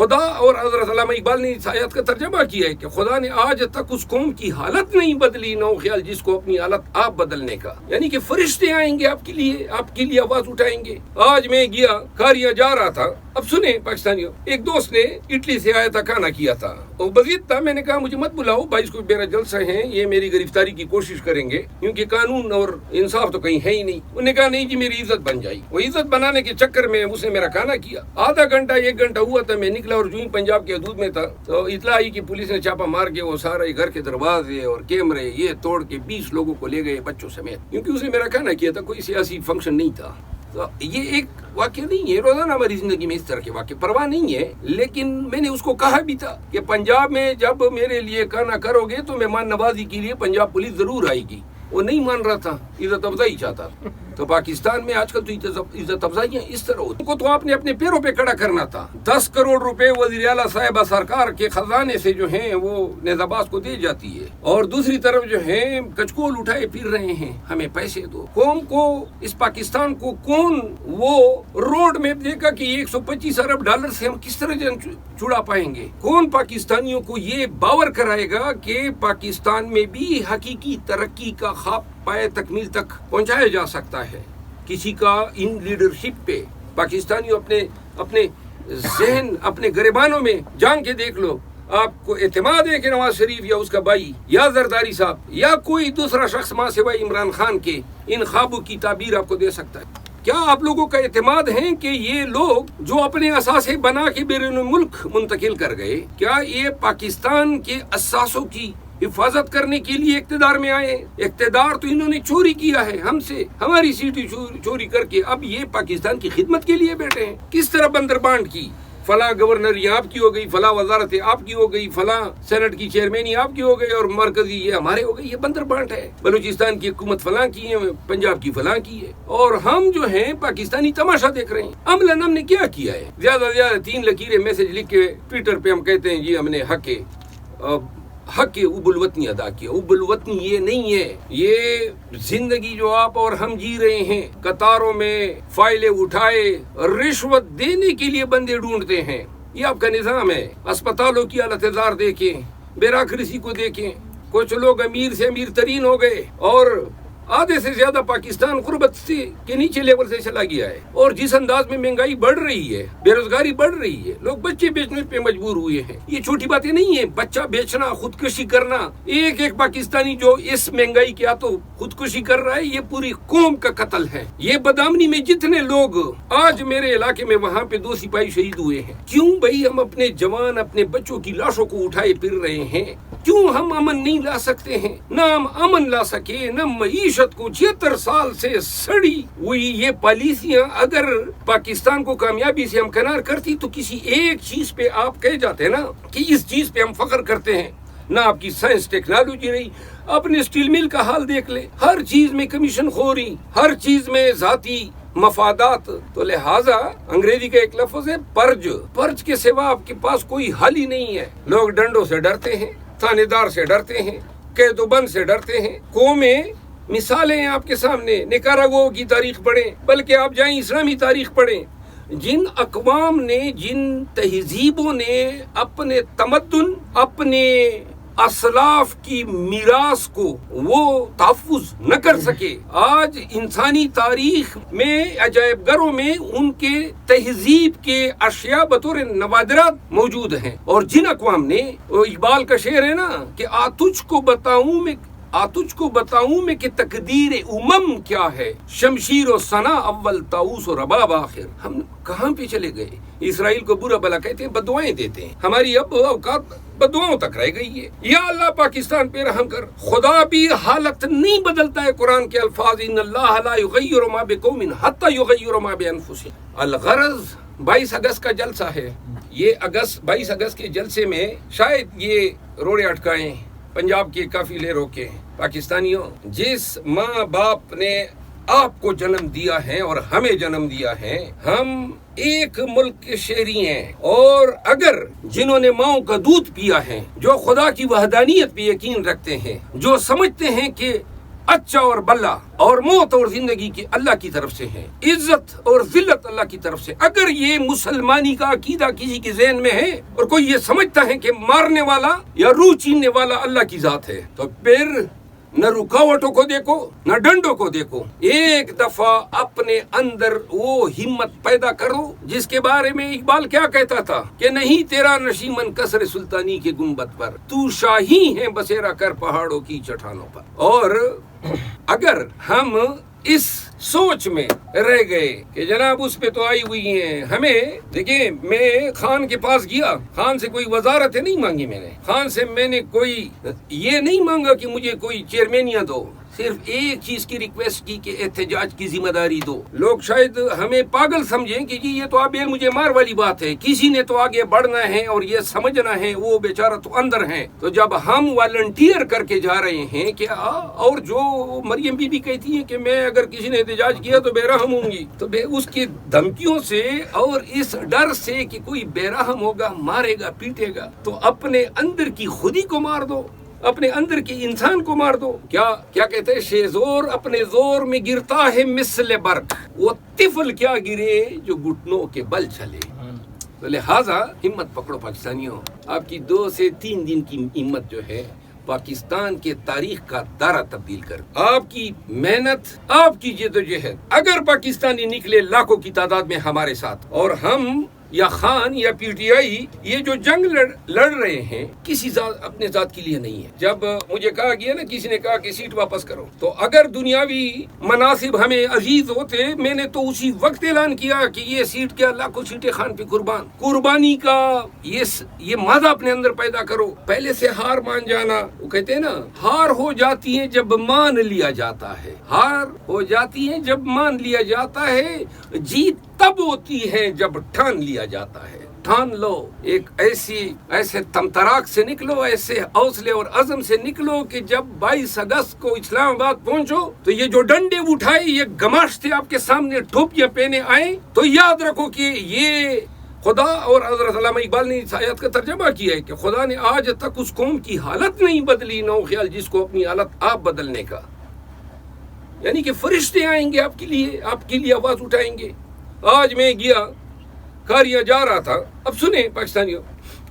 خدا اور حضرت علامہ اقبال نے اس آیت کا ترجمہ کیا ہے کہ خدا نے آج تک اس قوم کی حالت نہیں بدلی نو خیال جس کو اپنی حالت آپ بدلنے کا، یعنی کہ فرشتے آئیں گے آپ کے لیے آواز اٹھائیں گے۔ آج میں گیا کاریاں جا رہا تھا، اب سنیں پاکستانیوں، ایک دوست نے اٹلی سے آیا تھا، کھانا کیا تھا، وہ بزید تھا، میں نے کہا مجھے مت بلاؤ بھائی، اس کو میرا جلسہ ہے، یہ میری گرفتاری کی کوشش کریں گے کیونکہ قانون اور انصاف تو کہیں ہے ہی نہیں۔ انہوں نے کہا نہیں جی میری عزت بن جائے، وہ عزت بنانے کے چکر میں اس نے میرا کھانا کیا، آدھا گھنٹہ 1 گھنٹہ ہوا تھا، میں نکلا اور جو ہی پنجاب کے حدود میں تھا تو اطلاع آئی کہ پولیس نے چھاپا مار کے وہ سارے گھر کے دروازے اور کیمرے یہ توڑ کے 20 لوگوں کو لے گئے بچوں سمیت، کیونکہ اس نے میرا کھانا کیا تھا، کوئی سیاسی فنکشن نہیں تھا۔ تو یہ ایک واقعہ نہیں ہے، روزانہ ہماری زندگی میں اس طرح کے واقع پرواہ نہیں ہے، لیکن میں نے اس کو کہا بھی تھا کہ پنجاب میں جب میرے لیے کھانا کرو گے تو مہمان نوازی کے لیے پنجاب پولیس ضرور آئے گی۔ وہ نہیں مان رہا تھا، عزت افزائی چاہتا تھا۔ تو پاکستان میں آج کل تو عزت افزائیاں اس طرح ہوتی، ان کو تو آپ نے اپنے پیروں پہ کھڑا کرنا تھا۔ 10 کروڑ روپے وزیر اعلیٰ صاحبہ سرکار کے خزانے سے جو ہیں وہ نیزاباز کو دے جاتی ہے، اور دوسری طرف جو ہیں کچکول اٹھائے پھر رہے ہیں ہمیں پیسے دو۔ قوم کو، اس پاکستان کو کون وہ روڈ میپ دے گا کہ 125 ارب ڈالر سے ہم کس طرح چھڑا پائیں گے؟ کون پاکستانیوں کو یہ باور کرائے گا کہ پاکستان میں بھی حقیقی ترقی کا خواب پائے تکمیل تک پہنچایا جا سکتا ہے؟ کسی کا ان لیڈرشپ پہ پاکستانیوں اپنے ذہن، اپنے گریبانوں میں جان کے دیکھ لو، آپ کو اعتماد ہے کہ نواز شریف یا اس کا بھائی یا زرداری صاحب یا کوئی دوسرا شخص ماں سوائے عمران خان کے ان خوابوں کی تعبیر آپ کو دے سکتا ہے؟ کیا آپ لوگوں کا اعتماد ہے کہ یہ لوگ جو اپنے اثاثے بنا کے بیرون ملک منتقل کر گئے، کیا یہ پاکستان کے اثاثوں کی حفاظت کرنے کے لیے اقتدار میں آئے؟ اقتدار تو انہوں نے چوری کیا ہے ہم سے، ہماری سیٹیں چوری کر کے اب یہ پاکستان کی خدمت کے لیے بیٹھے ہیں۔ کس طرح بندر بانٹ کی، فلاں گورنر یہ آپ کی ہو گئی، فلاں وزارت آپ کی ہو گئی، فلاں سینٹ کی چیئرمینی آپ کی ہو گئی اور مرکزی یہ ہمارے ہو گئی، یہ بندر بانٹ ہے۔ بلوچستان کی حکومت فلاں کی ہے، پنجاب کی فلاں کی ہے، اور ہم جو ہیں پاکستانی تماشا دیکھ رہے ہیں۔ عملاً ہم نے کیا کیا ہے؟ زیادہ سے زیادہ 3 لکیریں میسج لکھ کے ٹویٹر پہ ہم کہتے ہیں جی ہم نے حق اب الوطنی ادا کیا۔ اب الوطنی یہ نہیں ہے، یہ زندگی جو آپ اور ہم جی رہے ہیں، قطاروں میں فائلیں اٹھائے رشوت دینے کے لیے بندے ڈھونڈتے ہیں، یہ آپ کا نظام ہے۔ اسپتالوں کی حالت زار دیکھیں، بیوروکریسی کو دیکھیں، کچھ لوگ امیر سے امیر ترین ہو گئے اور آدھے سے زیادہ پاکستان غربت کے نیچے لیول سے چلا گیا ہے، اور جس انداز میں مہنگائی بڑھ رہی ہے، بے روزگاری بڑھ رہی ہے، لوگ بچے بیچنے پہ مجبور ہوئے ہیں۔ یہ چھوٹی باتیں نہیں ہیں، بچہ بیچنا، خودکشی کرنا، ایک پاکستانی جو اس مہنگائی کے ہاتھوں خودکشی کر رہا ہے، یہ پوری قوم کا قتل ہے۔ یہ بدامنی میں جتنے لوگ آج میرے علاقے میں وہاں پہ 2 سپاہی شہید ہوئے ہیں، کیوں بھائی ہم اپنے جوان، اپنے بچوں کی لاشوں کو اٹھائے پھر رہے ہیں؟ کیوں ہم امن نہیں لا سکتے ہیں؟ نہ ہم امن لا سکے، نہ معیشت کو 76 سال سے سڑی ہوئی یہ پالیسیاں اگر پاکستان کو کامیابی سے ہمکنار کرتی تو کسی ایک چیز پہ آپ کہہ جاتے نا کہ اس چیز پہ ہم فخر کرتے ہیں۔ نہ آپ کی سائنس ٹیکنالوجی رہی، اپنے سٹیل مل کا حال دیکھ لیں، ہر چیز میں کمیشن خوری، ہر چیز میں ذاتی مفادات۔ تو لہٰذا انگریزی کا ایک لفظ ہے پرج کے سوا آپ کے پاس کوئی حل ہی نہیں ہے۔ لوگ ڈنڈوں سے ڈرتے ہیں، تھانے دار سے ڈرتے ہیں، قید و بند سے ڈرتے ہیں۔ قومیں مثالیں ہیں آپ کے سامنے، نکاراگوا کی تاریخ پڑھیں، بلکہ آپ جائیں اسلامی تاریخ پڑھیں۔ جن اقوام نے، جن تہذیبوں نے اپنے تمدن، اپنے اسلاف کی میراث کو وہ تحفظ نہ کر سکے، آج انسانی تاریخ میں عجائب گھروں میں ان کے تہذیب کے اشیاء بطور نوادرات موجود ہیں۔ اور جن اقوام نے، اقبال کا شعر ہے نا کہ تجھ کو بتاؤں میں کہ تقدیر کیا ہے، شمشیر و ثنا اول طاؤس و رباب آخر۔ ہم کہاں پہ چلے گئے؟ اسرائیل کو برا بلا کہتے ہیں، بددعائیں دیتے ہیں، ہماری اب اوقات بددعاؤں تک رہ گئی ہے۔ یا اللہ پاکستان پہ رحم کر۔ خدا بھی حالت نہیں بدلتا ہے، قرآن کے الفاظ ان اللہ لا یغیر ما بقوم حتی یغیر ما بانفسهم۔ الغرض 22 اگست کا جلسہ ہے، یہ 22 اگست کے جلسے میں شاید یہ روڑے اٹکائیں، پنجاب کے قافلے روکیں۔ پاکستانیوں، جس ماں باپ نے آپ کو جنم دیا ہے اور ہمیں جنم دیا ہے، ہم ایک ملک کے شہری ہیں، اور اگر جنہوں نے ماؤں کا دودھ پیا ہے، جو خدا کی وحدانیت پہ یقین رکھتے ہیں، جو سمجھتے ہیں کہ اچھا اور بلا اور موت اور زندگی کی اللہ کی طرف سے ہیں، عزت اور ذلت اللہ کی طرف سے۔ اگر یہ مسلمانی کا عقیدہ کسی کے ذہن میں ہے اور کوئی یہ سمجھتا ہے کہ مارنے والا یا روح چیننے والا اللہ کی ذات ہے، تو پھر نہ رکاوٹوں کو دیکھو نہ ڈنڈوں کو دیکھو، ایک دفعہ اپنے اندر وہ ہمت پیدا کرو جس کے بارے میں اقبال کیا کہتا تھا کہ نہیں تیرا نشیمن کسر سلطانی کے گنبد پر، تو شاہی ہے بسیرا کر پہاڑوں کی چٹانوں پر۔ اور اگر ہم اس سوچ میں رہ گئے کہ جناب اس پہ تو آئی ہوئی ہیں ہمیں، دیکھیں میں خان کے پاس گیا، خان سے کوئی وزارتیں نہیں مانگی، میں نے خان سے میں نے کوئی یہ نہیں مانگا کہ مجھے کوئی چیئرمینیاں دو، صرف ایک چیز کی ریکویسٹ کی کہ احتجاج کی ذمہ داری دو۔ لوگ شاید ہمیں پاگل سمجھیں کہ جی یہ تو اب مجھے مار والی بات ہے، کسی نے تو آگے بڑھنا ہے اور یہ سمجھنا ہے، وہ بیچارہ تو اندر ہیں۔ تو جب ہم والنٹیئر کر کے جا رہے ہیں کہ اور جو مریم بی بی کہتی ہیں کہ میں اگر کسی نے احتجاج کیا تو بے رحم ہوں گی، تو اس کی دھمکیوں سے اور اس ڈر سے کہ کوئی بے رحم ہوگا، مارے گا، پیٹے گا، تو اپنے اندر کی خودی کو مار دو، اپنے اندر کے انسان کو مار دو۔ کیا کہتے ہیں شیزور اپنے زور میں گرتا ہے مثل برق، وہ طفل کیا گرے جو گھٹنوں کے بل چلے۔ تو لہٰذا ہمت پکڑو پاکستانیوں، آپ کی 2 سے 3 دن کی ہمت جو ہے پاکستان کے تاریخ کا دارہ تبدیل کر، آپ کی محنت، آپ کی جدوجہد، اگر پاکستانی نکلے لاکھوں کی تعداد میں ہمارے ساتھ، اور ہم یا خان یا پی ٹی آئی یہ جو جنگ لڑ رہے ہیں کسی ذات اپنے ذات کے لیے نہیں ہے۔ جب مجھے کہا گیا نا، کسی نے کہا کہ سیٹ واپس کرو، تو اگر دنیاوی مناصب ہمیں عزیز ہوتے میں نے تو اسی وقت اعلان کیا کہ یہ سیٹ کیا، لاکھوں سیٹیں خان پہ قربان۔ قربانی کا یہ مادہ اپنے اندر پیدا کرو، پہلے سے ہار مان جانا۔ وہ کہتے ہیں نا ہار ہو جاتی ہے جب مان لیا جاتا ہے، ہار ہو جاتی ہے جب مان لیا جاتا ہے، جیت تب ہوتی ہے جب ٹھان لیا جاتا ہے۔ ٹھان لو، ایک ایسے تمتراک سے نکلو، ایسے حوصلے اور عزم سے نکلو کہ جب 22 اگست کو اسلام آباد پہنچو تو یہ جو ڈنڈے اٹھائے، یہ گماشتے آپ کے سامنے ٹوپیاں پہنے آئیں، تو یاد رکھو کہ یہ خدا اور حضرت علامہ اقبال نے اس آیت کا ترجمہ کیا ہے کہ خدا نے آج تک اس قوم کی حالت نہیں بدلی، نو خیال جس کو اپنی حالت آپ بدلنے کا۔ یعنی کہ فرشتے آئیں گے آپ کے لیے آواز اٹھائیں گے۔ آج میں گیا کاریا جا رہا تھا، اب سنیں پاکستانیوں،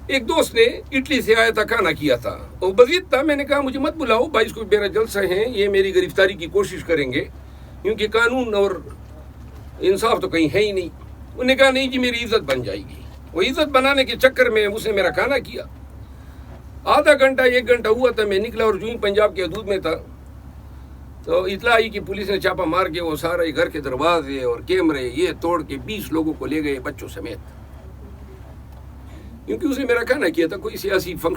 ایک دوست نے اٹلی سے آیا تھا، کھانا کیا تھا، اور بزید تھا، میں نے کہا مجھے مت بلاؤ، 22 کو میرا جلسہ ہے، یہ میری گرفتاری کی کوشش کریں گے کیونکہ قانون اور انصاف تو کہیں ہے ہی نہیں۔ انہوں نے کہا نہیں جی میری عزت بن جائے گی۔ وہ عزت بنانے کے چکر میں اس نے میرا کھانا کیا، آدھا گھنٹہ 1 گھنٹہ ہوا تھا، میں نکلا اور جوں پنجاب کے حدود میں تھا تو اطلاع آئی کہ پولیس نے چھاپا مار کے وہ سارا گھر کے دروازے اور کیمرے یہ توڑ کے 20 لوگوں کو لے گئے، بچوں سمیت، کیونکہ اس نے میرا کھانا کیا تھا، کوئی سیاسی فنکشن